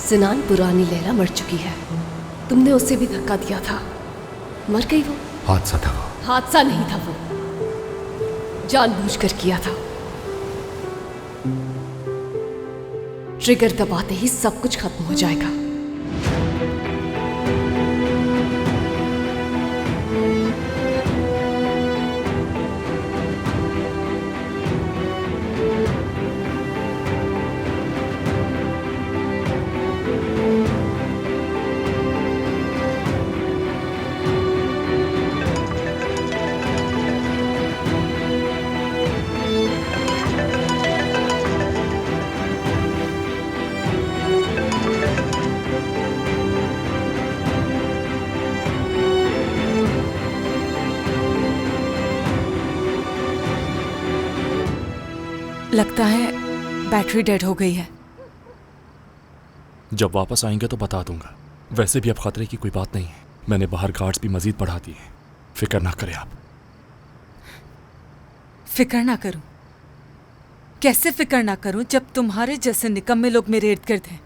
सिनान पुरानी लैला मर चुकी है। तुमने उसे भी धक्का दिया था, मर गई वो। हादसा था वो। हादसा नहीं था वो, जानबूझकर किया था। ट्रिगर दबाते ही सब कुछ खत्म हो जाएगा। लगता है बैटरी डेड हो गई है। जब वापस आएंगे तो बता दूंगा। वैसे भी अब खतरे की कोई बात नहीं है। मैंने बाहर गार्ड्स भी मजीद बढ़ा दिए हैं। फिक्र ना करें आप। फिक्र ना करूं? कैसे फिक्र ना करूं जब तुम्हारे जैसे निकम्मे लोग मेरे इर्द गिर्द हैं।